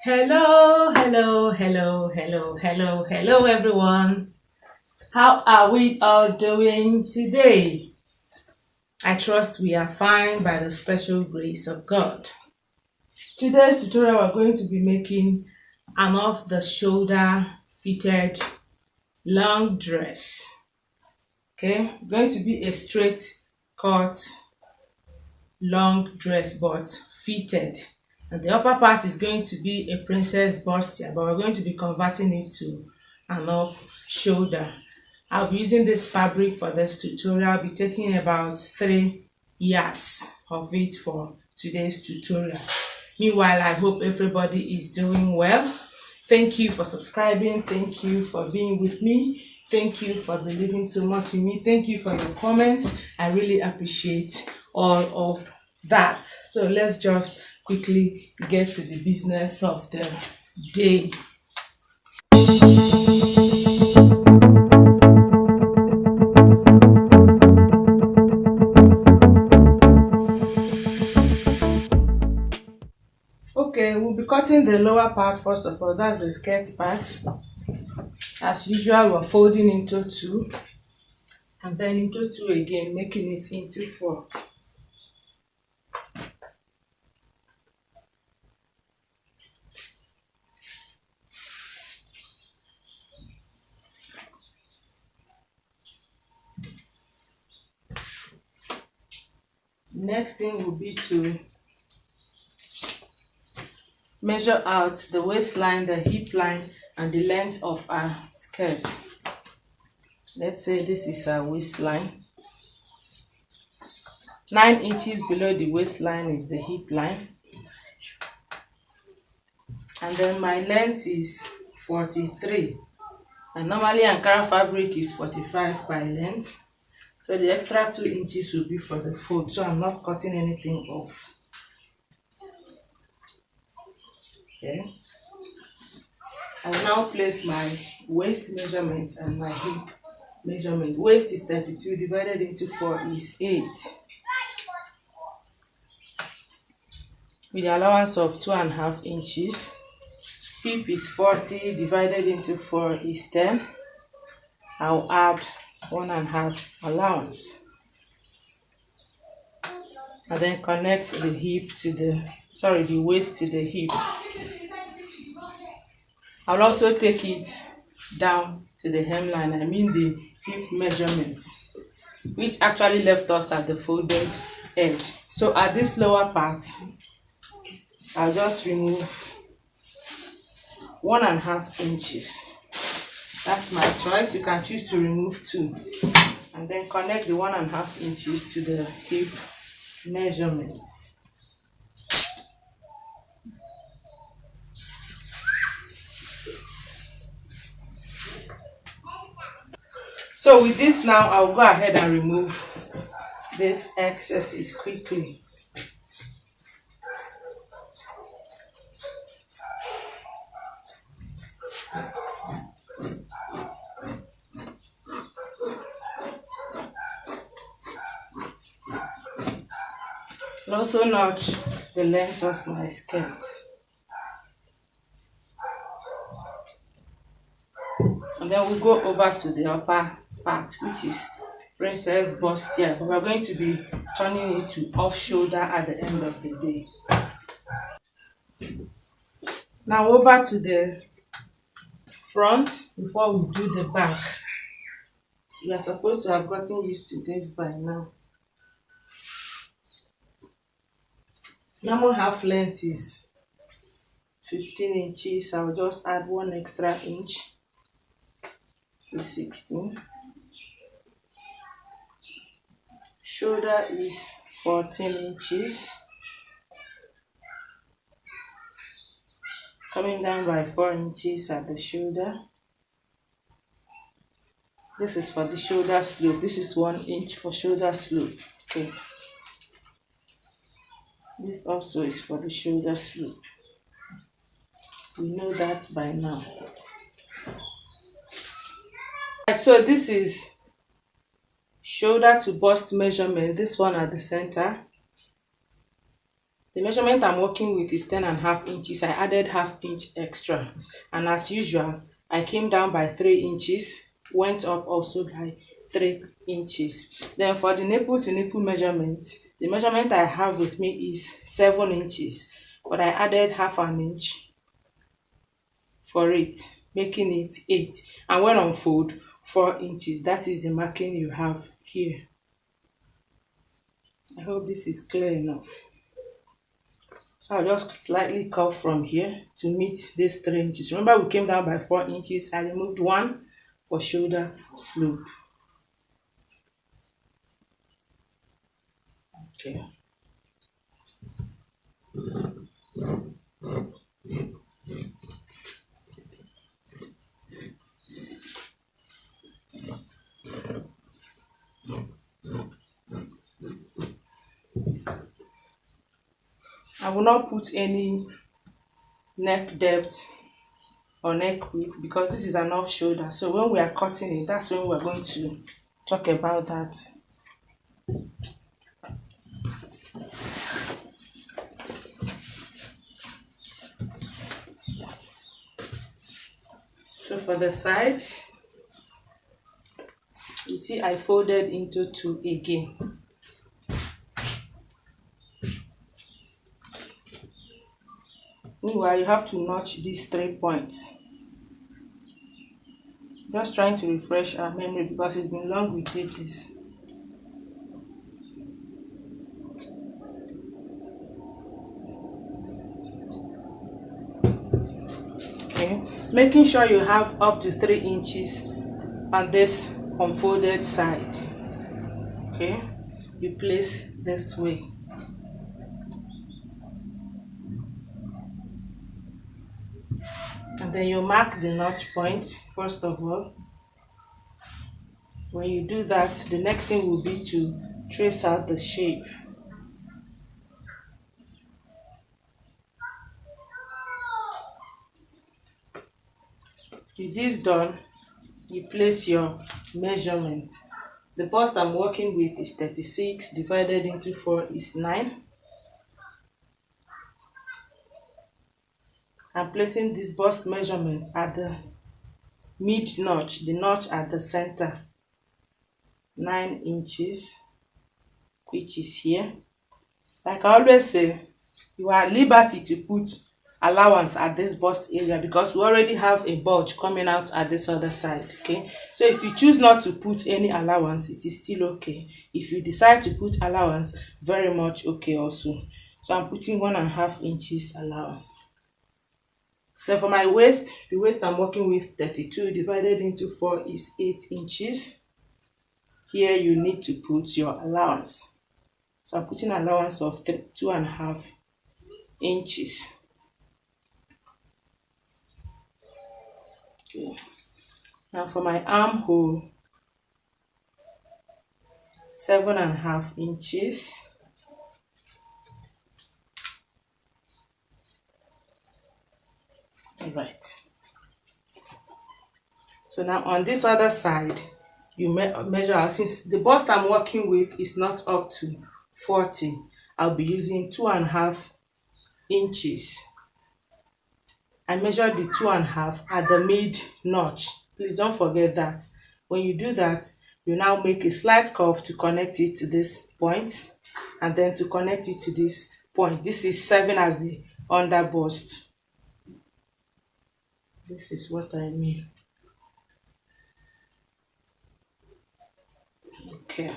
Hello, everyone. How are we all doing today? I trust we are fine by the special grace of God. Today's tutorial, we're going to be making an off the shoulder fitted long dress. Okay, going to be a straight cut long dress but fitted. And the upper part is going to be a princess bustier, but we're going to be converting it to an off shoulder. I'll be using this fabric for this tutorial. I'll be taking about 3 yards of it for today's tutorial. Meanwhile, I hope everybody is doing well. Thank you for subscribing. Thank you for being with me. Thank you for believing so much in me. Thank you for your comments. I really appreciate all of that. So let's just quickly get to the business of the day. Okay, we'll be cutting the lower part first of all. That's the skirt part. As usual, we're folding into 2 and then into 2 again, making it into 4. Next thing will be to measure out the waistline, the hip line, and the length of our skirt. Let's say this is our waistline. 9 inches below the waistline is the hip line. And then my length is 43. And normally Ankara fabric is 45 by length. So the extra 2 inches will be for the fold. So I'm not cutting anything off. Okay. I will now place my waist measurement and my hip measurement. Waist is 32 divided into 4 is 8. With the allowance of 2.5 inches. Hip is 40 divided into 4 is 10. I'll add 1.5 allowance. And then connect the the waist to the hip. I'll also take it down to the hemline, I mean the hip measurement, which actually left us at the folded edge. So at this lower part, I'll just remove 1.5 inches. That's my choice. You can choose to remove 2 and then connect the 1.5 inches to the hip measurement. So with this now, I'll go ahead and remove these excesses quickly. I'll also notch the length of my skirt. And then we'll go over to the upper part, which is princess bustier. But we're going to be turning it to off shoulder at the end of the day. Now over to the front before we do the back. You are supposed to have gotten used to this by now. Normal half length is 15 inches. I'll just add 1 extra inch to 16. Shoulder is 14 inches. Coming down by 4 inches at the shoulder. This is for the shoulder slope. This is 1 inch for shoulder slope. Okay. This also is for the shoulder slope. We know that by now. So this is shoulder to bust measurement. This one at the center. The measurement I'm working with is 10.5 inches. I added half inch extra, and as usual I came down by 3 inches, went up also by 3 inches. Then for the nipple to nipple measurement, the measurement I have with me is 7 inches, but I added half an inch for it, making it 8, and when unfold, 4 inches. That is the marking you have here. I hope this is clear enough. So I'll just slightly curve from here to meet this 3 inches. Remember, we came down by 4 inches. I removed 1 for shoulder slope. Okay. I will not put any neck depth or neck width because this is an off shoulder. So when we are cutting it, that's when we are going to talk about that. So for the side, you see I folded into 2 again. Meanwhile, you have to notch these 3 points. Just trying to refresh our memory because it's been long we did this. Okay, making sure you have up to 3 inches on this unfolded side. Okay, you place this way. And then you mark the notch point first of all. When you do that, the next thing will be to trace out the shape. With this done, you place your measurement. The bust I'm working with is 36, divided into 4 is 9. I'm placing this bust measurement at the mid notch, the notch at the center, 9 inches, which is here. Like I always say, you are at liberty to put allowance at this bust area because we already have a bulge coming out at this other side. Okay, so if you choose not to put any allowance, it is still okay. If you decide to put allowance, very much okay also. So I'm putting 1.5 inches allowance. Then for my waist, the waist I'm working with 32 divided into 4 is 8 inches. Here you need to put your allowance. So I'm putting allowance of 2.5 inches. Okay. Now for my armhole, 7.5 inches. Right. So now on this other side, you measure out. Since the bust I'm working with is not up to 40, I'll be using 2.5 inches. I measured the 2.5 at the mid notch. Please don't forget that. When you do that, you now make a slight curve to connect it to this point, and then to connect it to this point. This is serving as the under bust. This is what I mean. Okay.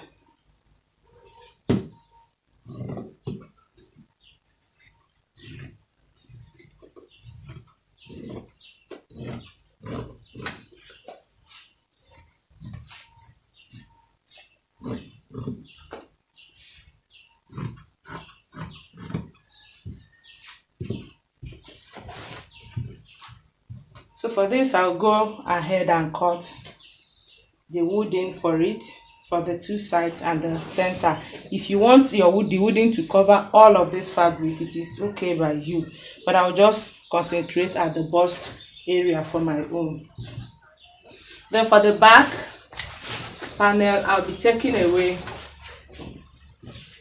So for this, I'll go ahead and cut the wooden for it, for the 2 sides and the center. If you want the wooden to cover all of this fabric, it is okay by you, but I'll just concentrate at the bust area for my own. Then for the back panel, I'll be taking away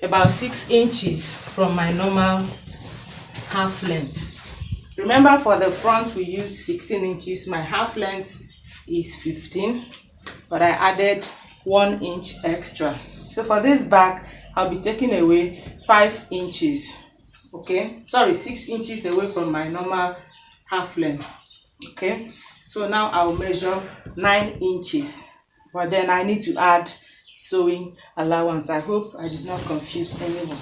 about 6 inches from my normal half length. Remember, for the front we used 16 inches. My half length is 15, but I added 1 inch extra. So for this back, I'll be taking away 5 inches. Okay, sorry, 6 inches away from my normal half length. Okay, so now I'll measure 9 inches, but then I need to add sewing allowance. I hope I did not confuse anyone.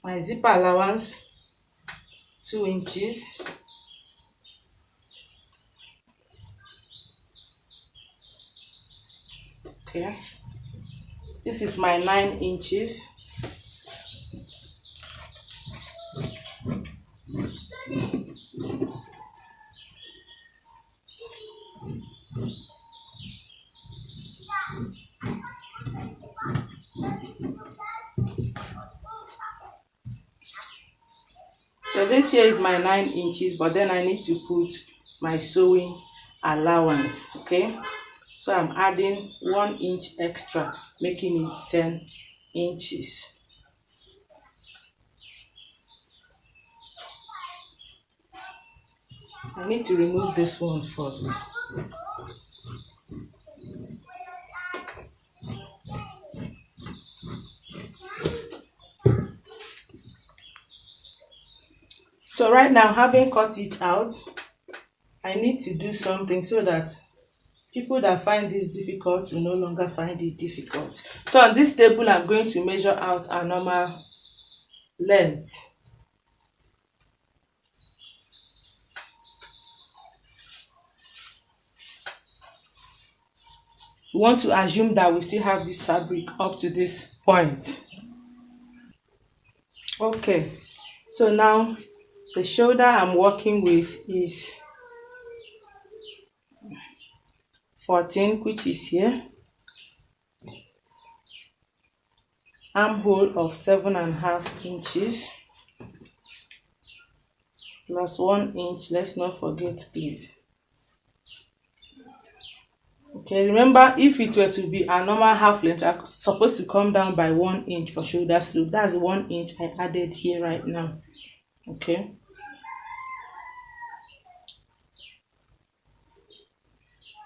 My zipper allowance, 2 inches. Okay, this is my 9 inches. So this here is my 9 inches, but then I need to put my sewing allowance. Okay, so I'm adding 1 inch extra, making it 10 inches. I need to remove this one first. So right now, having cut it out, I need to do something so that people that find this difficult will no longer find it difficult. So on this table, I'm going to measure out a normal length. We want to assume that we still have this fabric up to this point. Okay, so now the shoulder I'm working with is 14, which is here. Armhole of 7.5 inches plus 1 inch. Let's not forget, please. Okay, remember, if it were to be a normal half length, I'm supposed to come down by 1 inch for shoulder slope. That's 1 inch I added here right now. Okay,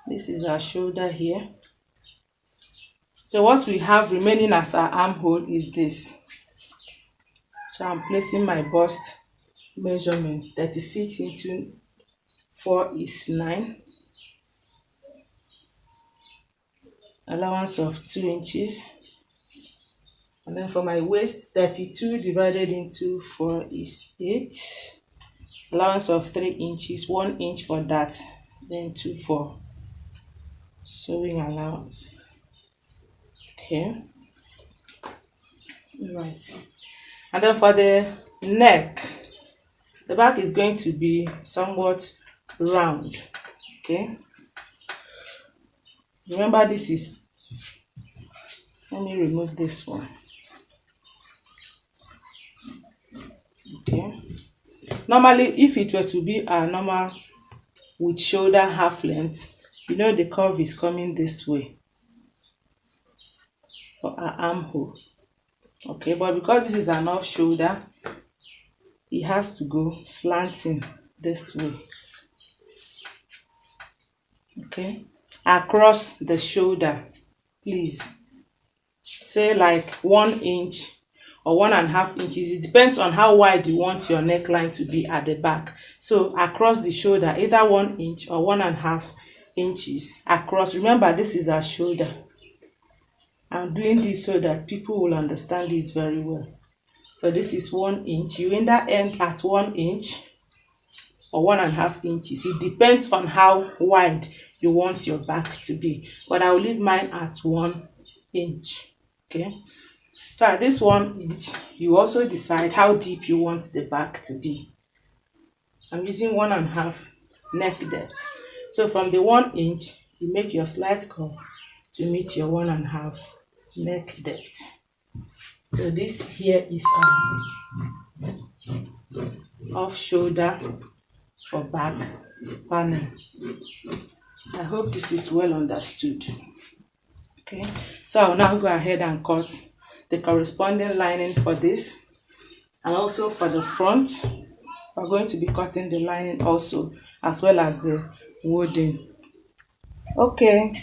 this is our shoulder here. So what we have remaining as our armhole is this. So I'm placing my bust measurement. 36 into 4 is 9. Allowance of 2 inches. And then for my waist, 32 divided into 4 is 8. Allowance of 3 inches, 1 inch for that, then 2 for sewing allowance. Okay, right. And then for the neck, the back is going to be somewhat round. Okay, remember, this is, let me remove this one. Okay, normally if it were to be a normal with shoulder half length, you know the curve is coming this way for our armhole. Okay, but because this is an off shoulder, it has to go slanting this way. Okay, across the shoulder, please say like 1 inch or 1.5 inches. It depends on how wide you want your neckline to be at the back. So across the shoulder, either 1 inch or 1.5 inches across. Remember, this is our shoulder. I'm doing this so that people will understand this very well. So this is 1 inch. You either end at 1 inch or 1.5 inches. It depends on how wide you want your back to be. But I will leave mine at 1 inch. Okay. So at this 1 inch, you also decide how deep you want the back to be. I'm using 1.5 neck depth. So from the 1 inch, you make your slight curve to meet your 1.5 neck depth. So this here is off shoulder for back panel. I hope this is well understood. Okay, so I'll now go ahead and cut the corresponding lining for this, and also for the front we're going to be cutting the lining also, as well as the wooden. Okay,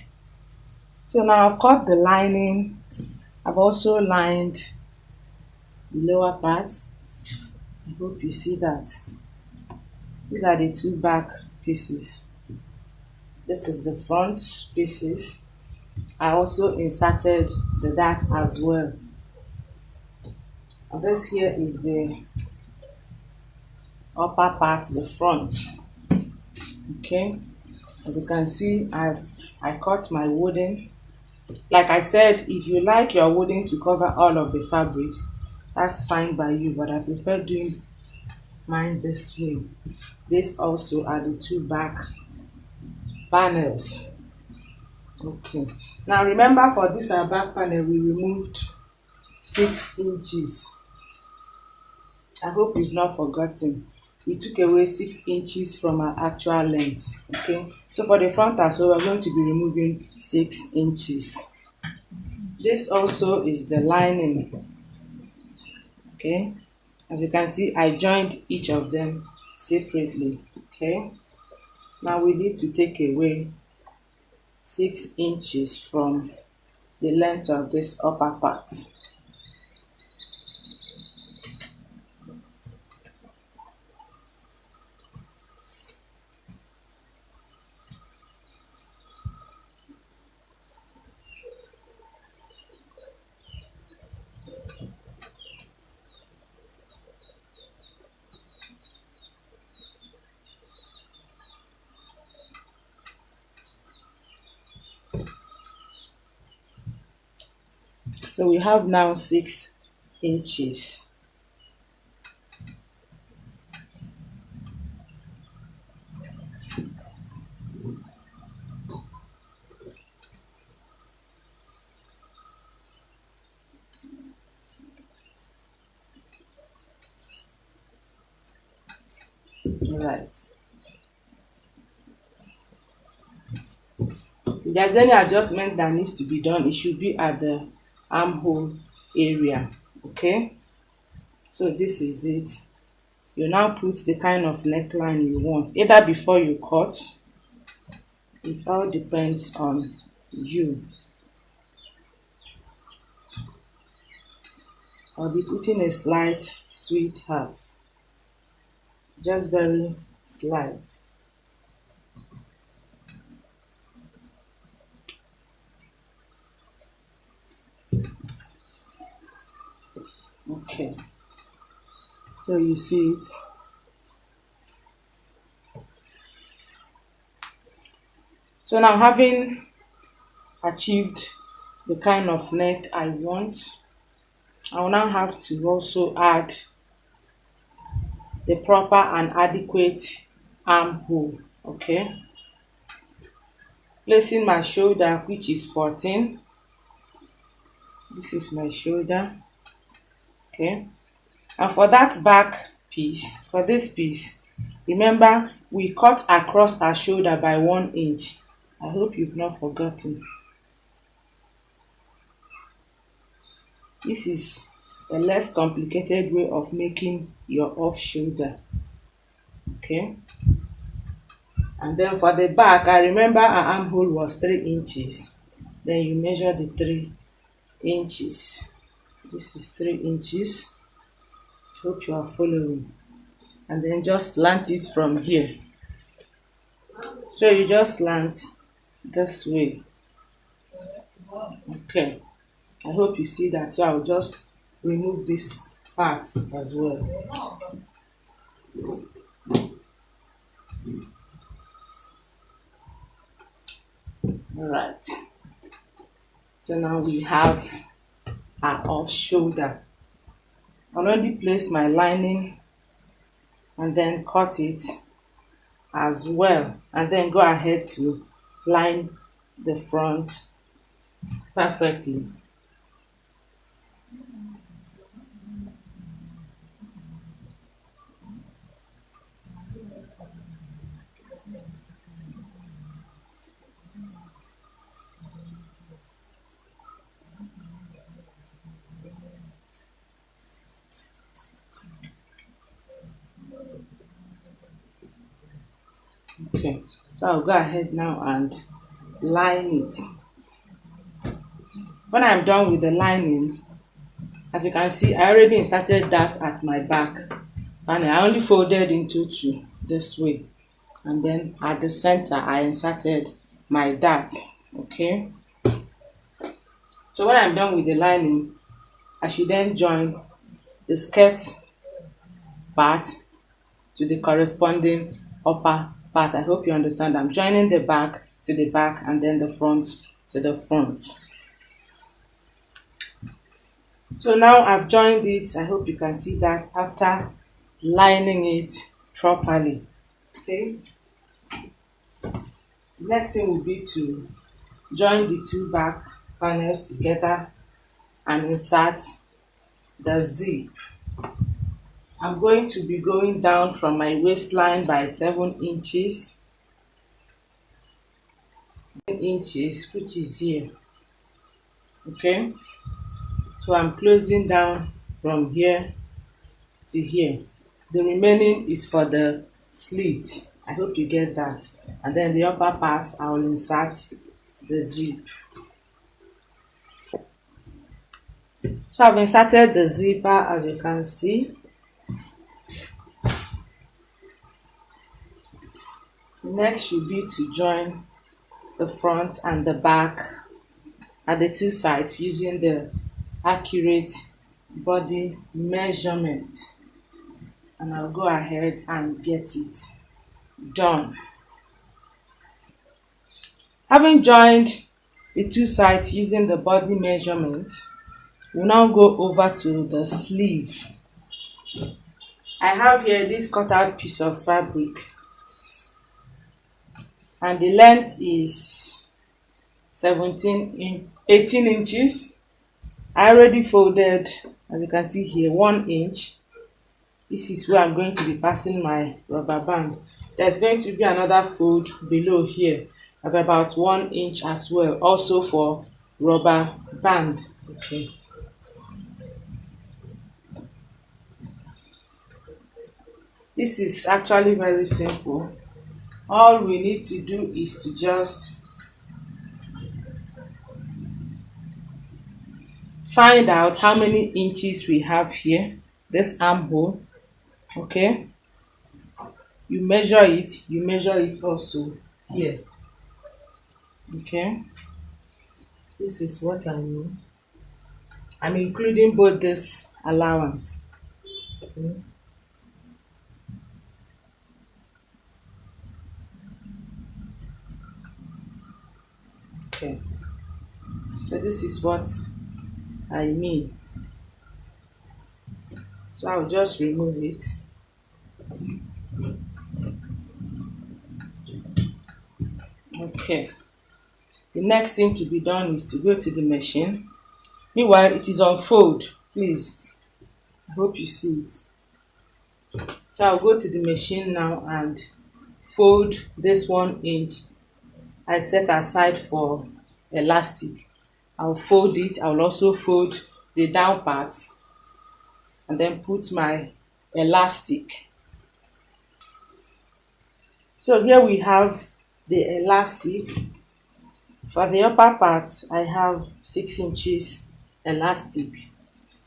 so now I've cut the lining. I've also lined the lower parts. I hope you see that. These are the two back pieces. This is the front pieces. I also inserted the dart as well. And this here is the upper part, the front. Okay, as you can see, I cut my wooden. Like I said, if you like your wooden to cover all of the fabrics, that's fine by you, but I prefer doing mine this way. This also are the two back panels. Okay, now remember, for this our back panel we removed 6 inches. I hope you've not forgotten. We took away 6 inches from our actual length. Okay, so for the front as well, we're going to be removing 6 inches. This also is the lining. Okay, as you can see, I joined each of them separately. Okay, now we need to take away 6 inches from the length of this upper part. So we have now 6 inches. Right. If there's any adjustment that needs to be done, it should be at the armhole area. Okay, so this is it. You now put the kind of neckline you want, either before you cut. It all depends on you. I'll be putting a slight sweetheart, just very slight. Okay, so you see it. So now, having achieved the kind of neck I want, I will now have to also add the proper and adequate armhole. Okay, placing my shoulder, which is 14. This is my shoulder. Okay, and for that back piece, for this piece, remember we cut across our shoulder by 1 inch. I hope you've not forgotten. This is a less complicated way of making your off shoulder. Okay, and then for the back, I remember our armhole was 3 inches. Then you measure the 3 inches. This is 3 inches. Hope you are following. And then just slant it from here. So you just slant this way. Okay, I hope you see that. So I'll just remove this part as well. All right, so now we have our off shoulder. I'll only place my lining and then cut it as well, and then go ahead to line the front perfectly. Okay, so I'll go ahead now and line it. When I'm done with the lining, as you can see, I already inserted that at my back, and I only folded into two this way, and then at the center I inserted my dart. Okay, so when I'm done with the lining, I should then join the skirt part to the corresponding upper part. I hope you understand. I'm joining the back to the back and then the front to the front. So now I've joined it. I hope you can see that after lining it properly. Okay. Next thing will be to join the two back panels together and insert the zip. I'm going to be going down from my waistline by 7 inches, which is here. Okay, so I'm closing down from here to here. The remaining is for the slit. I hope you get that. And then the upper part, I will insert the zip. So I've inserted the zipper, as you can see. Next should be to join the front and the back at the two sides using the accurate body measurement. And I'll go ahead and get it done. Having joined the two sides using the body measurement, we'll now go over to the sleeve. I have here this cut out piece of fabric, and the length is 18 inches. I already folded, as you can see here, 1 inch. This is where I'm going to be passing my rubber band. There's going to be another fold below here of about 1 inch as well, also for rubber band. Okay. This is actually very simple. All we need to do is to just find out how many inches we have here, this armhole. Okay, you measure it also here. Okay, this is what I mean. I'm including both this allowance. Okay. Okay, so this is what I mean. So I'll just remove it. Okay, the next thing to be done is to go to the machine. Meanwhile, it is on fold. Please, I hope you see it. So I'll go to the machine now and fold this 1 inch I set aside for elastic. I'll fold it. I'll also fold the down part and then put my elastic. So here we have the elastic. For the upper part, I have 6 inches elastic,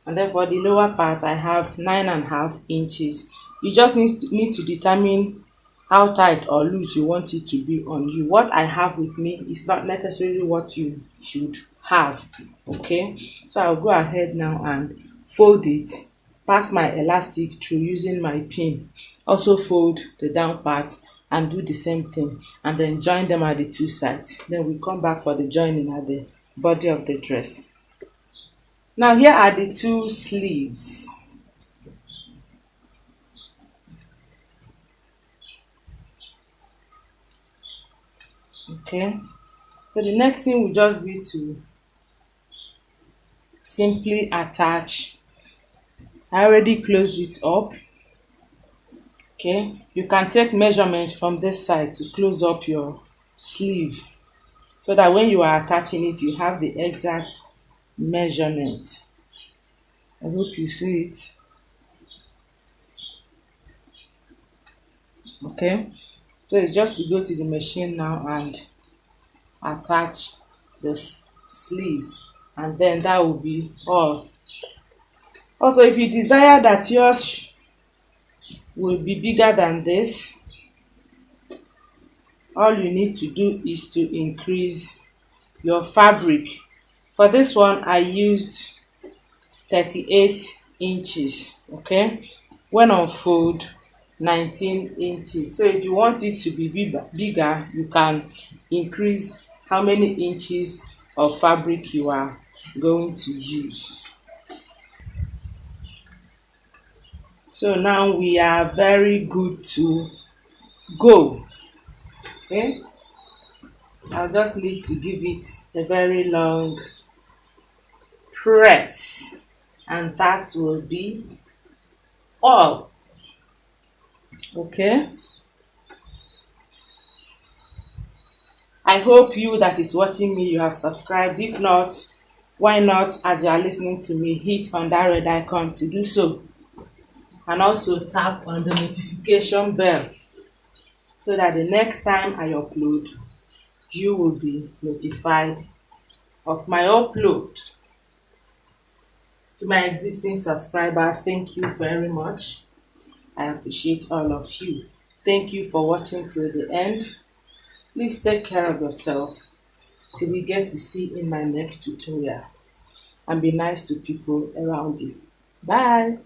and then for the lower part, I have 9.5 inches. You just need to determine how tight or loose you want it to be on you. What I have with me is not necessarily what you should have. Okay, so I'll go ahead now and fold it, pass my elastic through using my pin, also fold the down part and do the same thing, and then join them at the two sides. Then we come back for the joining at the body of the dress. Now here are the two sleeves. Okay, so the next thing will just be to simply attach. I already closed it up. Okay, you can take measurement from this side to close up your sleeve so that when you are attaching it, you have the exact measurement. I hope you see it. Okay, So it's just to go to the machine now and attach the sleeves, and then that will be all. Also, if you desire that yours will be bigger than this, all you need to do is to increase your fabric. For this one I used 38 inches, okay, when on fold 19 inches. So if you want it to be bigger, you can increase how many inches of fabric you are going to use. So now we are very good to go. Okay, I'll just need to give it a very long press, and that will be all. Okay, I hope you that is watching me, you have subscribed. If not, why not, as you are listening to me, hit on that red icon to do so, and also tap on the notification bell so that the next time I upload, you will be notified of my upload. To my existing subscribers, thank you very much. I appreciate all of you. Thank you for watching till the end. Please take care of yourself till we get to see in my next tutorial, and be nice to people around you. Bye.